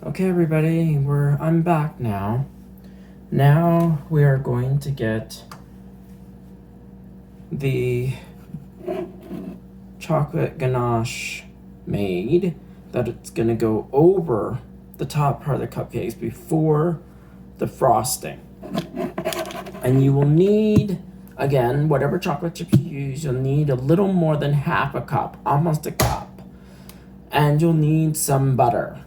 Okay, everybody, I'm back now. Now we are going to get the chocolate ganache made. That it's gonna go over the top part of the cupcakes before the frosting. And you will need, again, whatever chocolate chips you use, you'll need a little more than half a cup, almost a cup. And you'll need some butter.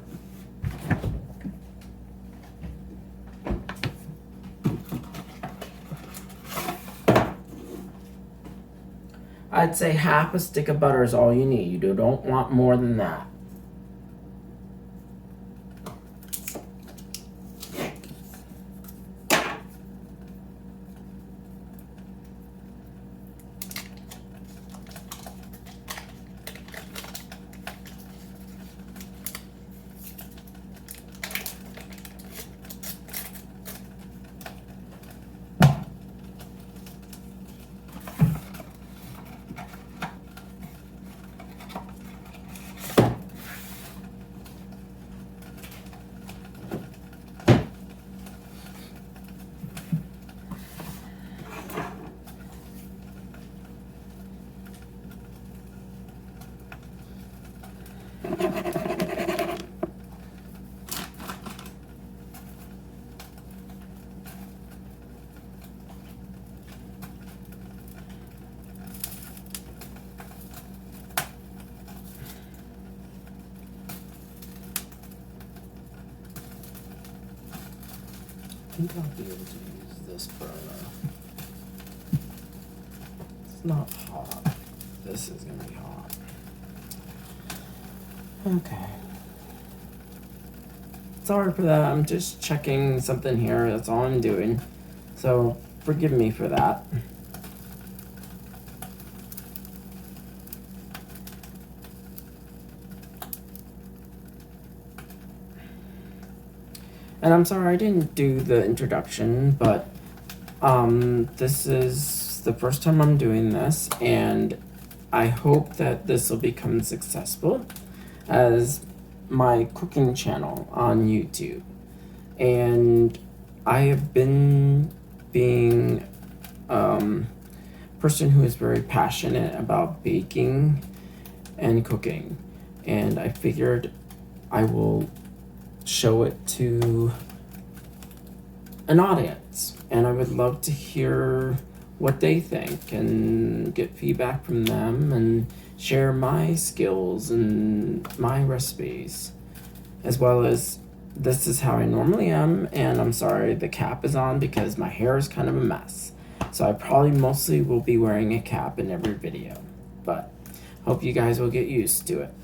I'd say half a stick of butter is all you need. You don't want more than that. I think I'll be able to use this burner. It's not hot. This is gonna be hot. Okay. Sorry for that. I'm just checking something here. That's all I'm doing. So forgive me for that. And I'm sorry I didn't do the introduction, but this is the first time I'm doing this, and I hope that this will become successful as my cooking channel on YouTube. And I have been being a person who is very passionate about baking and cooking, and I figured I will show it to an audience, and I would love to hear what they think and get feedback from them and share my skills and my recipes, as well as this is how I normally am. And I'm sorry the cap is on because my hair is kind of a mess, so I probably mostly will be wearing a cap in every video, but hope you guys will get used to it.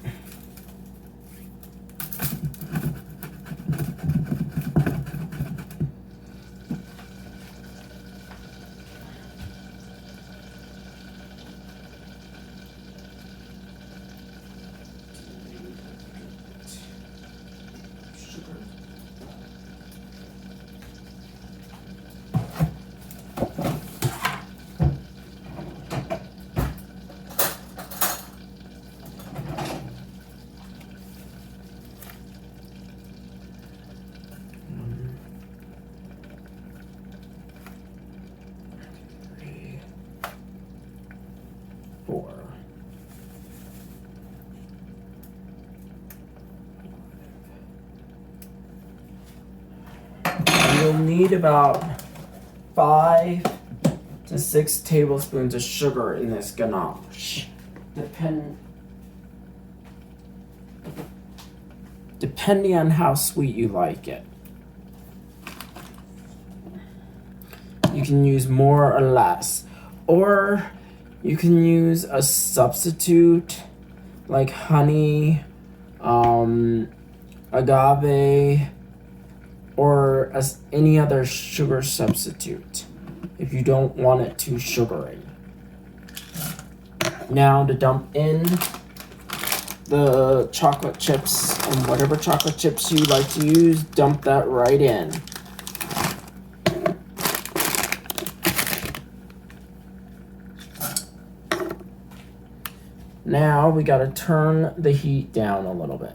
You'll need about 5 to 6 tablespoons of sugar in this ganache, depending on how sweet you like it. You can use more or less, or you can use a substitute like honey, agave, or as any other sugar substitute if you don't want it too sugary. Now to dump in the chocolate chips, and whatever chocolate chips you like to use, dump that right in. Now we gotta turn the heat down a little bit.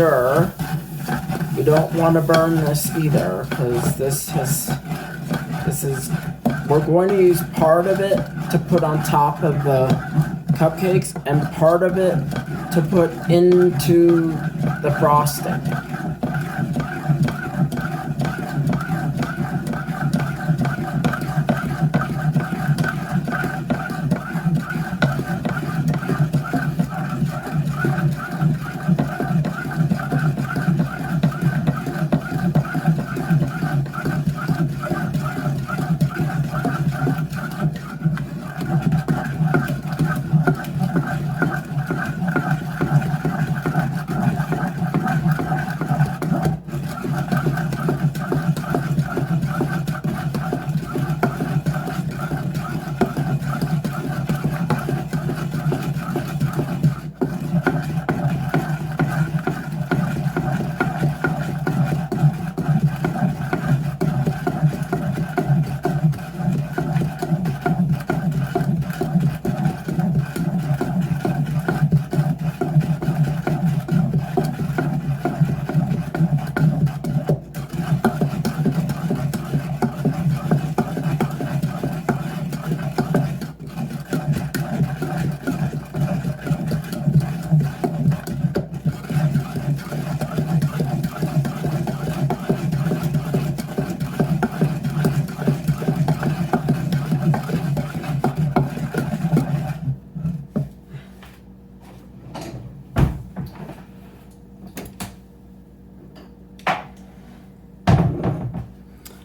stir. We don't want to burn this either, because we're going to use part of it to put on top of the cupcakes and part of it to put into the frosting.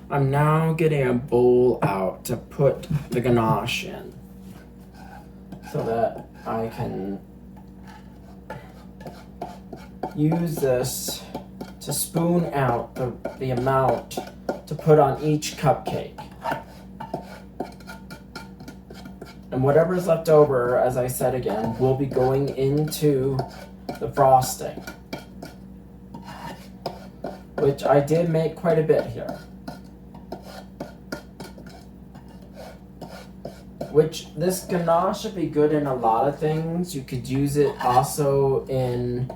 I'm now getting a bowl out to put the ganache in so that I can use this to spoon out the amount to put on each cupcake. And whatever's left over, as I said again, will be going into the frosting, which I did make quite a bit here. Which this ganache should be good in a lot of things. You could use it also in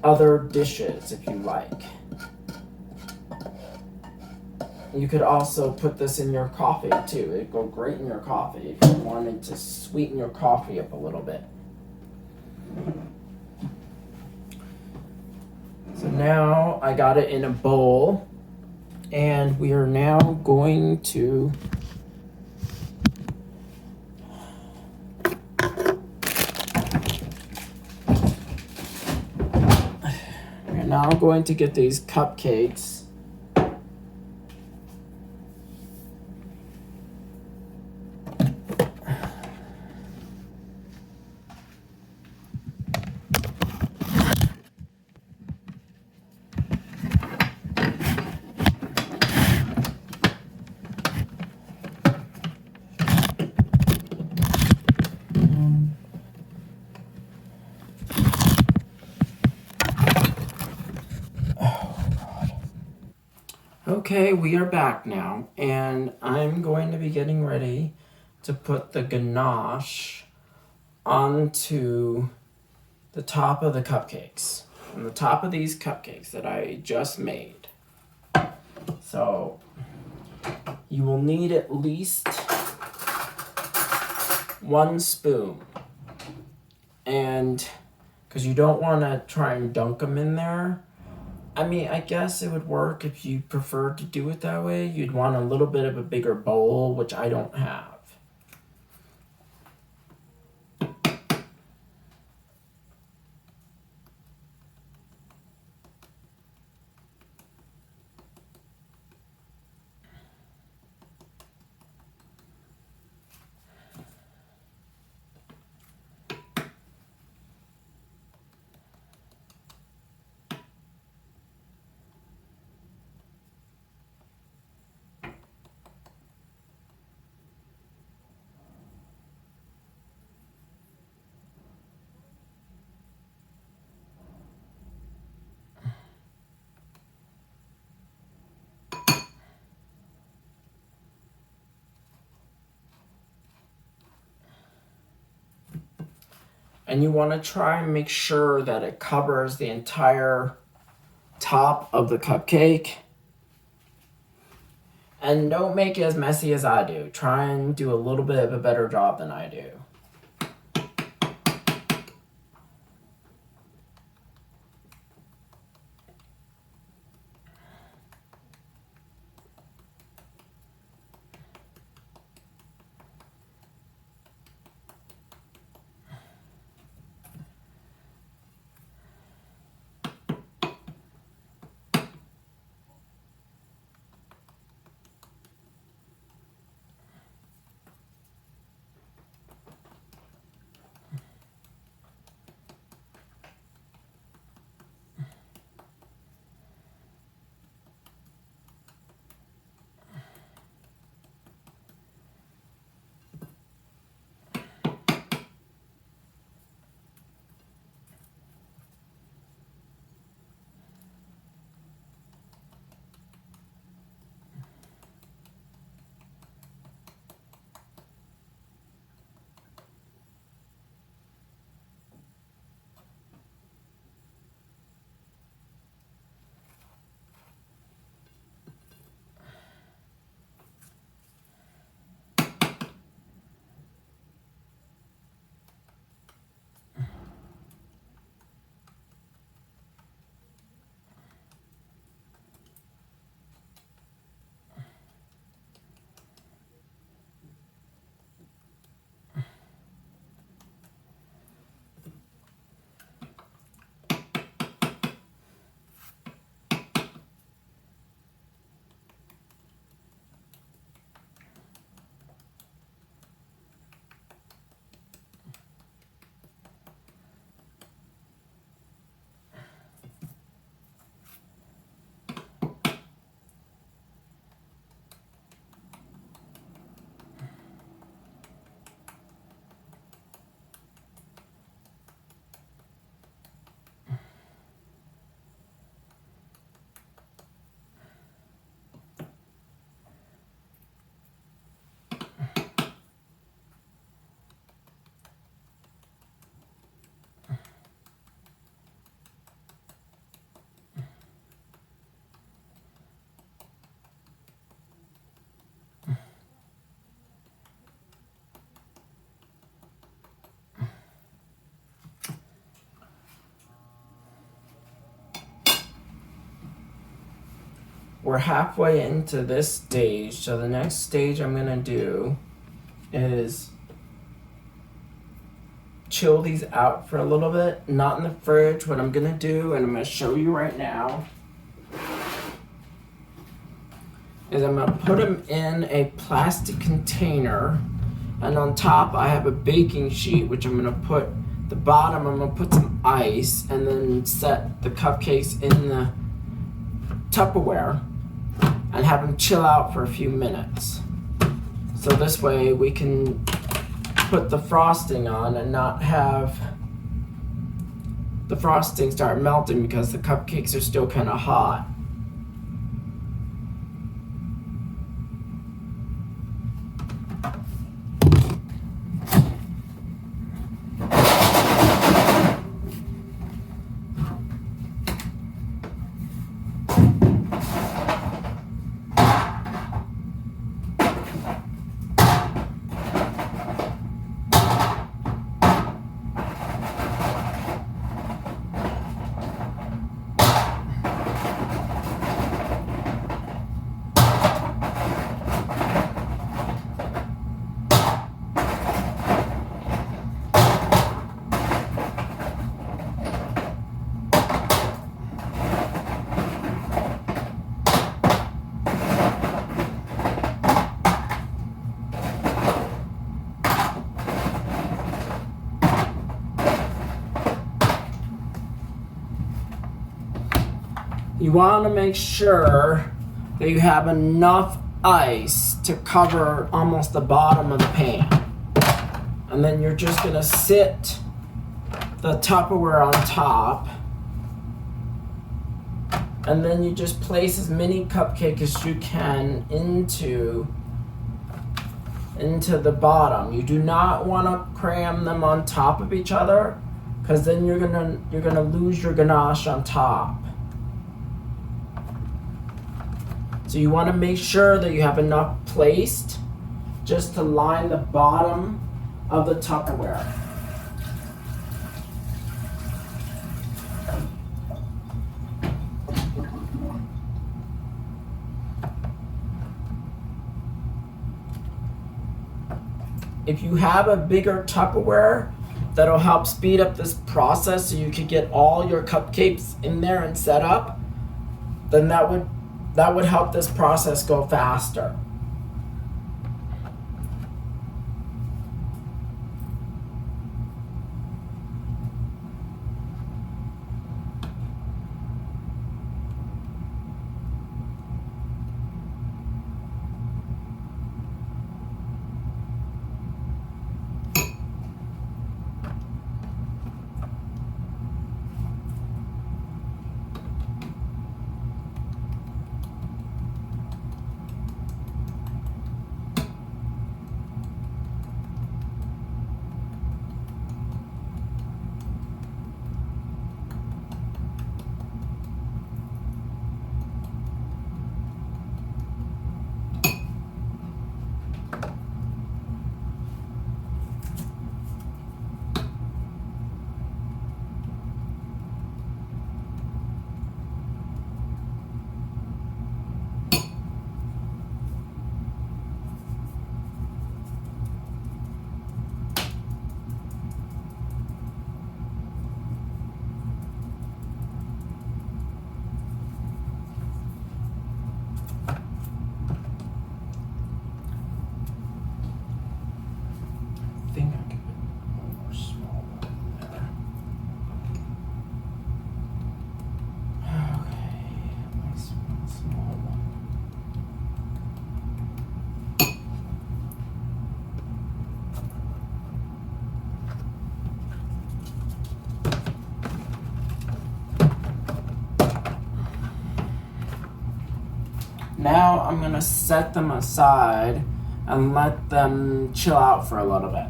other dishes if you like. You could also put this in your coffee too. It'd go great in your coffee if you wanted to sweeten your coffee up a little bit. So now I got it in a bowl, and we are now going to get these cupcakes. Okay, we are back now, and I'm going to be getting ready to put the ganache onto the top of the cupcakes, on the top of these cupcakes that I just made. So you will need at least 1 spoon, and because you don't want to try and dunk them in there. I mean, I guess it would work if you preferred to do it that way. You'd want a little bit of a bigger bowl, which I don't have. And you want to try and make sure that it covers the entire top of the cupcake. And don't make it as messy as I do. Try and do a little bit of a better job than I do. We're halfway into this stage, so the next stage I'm gonna do is chill these out for a little bit, not in the fridge. What I'm gonna do, and I'm gonna show you right now, is I'm gonna put them in a plastic container, and on top I have a baking sheet, which I'm gonna put the bottom, I'm gonna put some ice, and then set the cupcakes in the Tupperware and have them chill out for a few minutes. So this way we can put the frosting on and not have the frosting start melting because the cupcakes are still kind of hot. You want to make sure that you have enough ice to cover almost the bottom of the pan. And then you're just going to sit the Tupperware on top. And then you just place as many cupcakes as you can into into the bottom. You do not want to cram them on top of each other, because then you're gonna lose your ganache on top. So you want to make sure that you have enough placed just to line the bottom of the Tupperware. If you have a bigger Tupperware, that'll help speed up this process so you could get all your cupcakes in there and set up, then that would help this process go faster. I think I'll give it one more small one there. Okay, nice one, small one. Now I'm gonna set them aside and let them chill out for a little bit.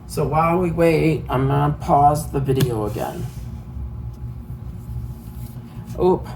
So while we wait, I'm gonna pause the video again. Oop.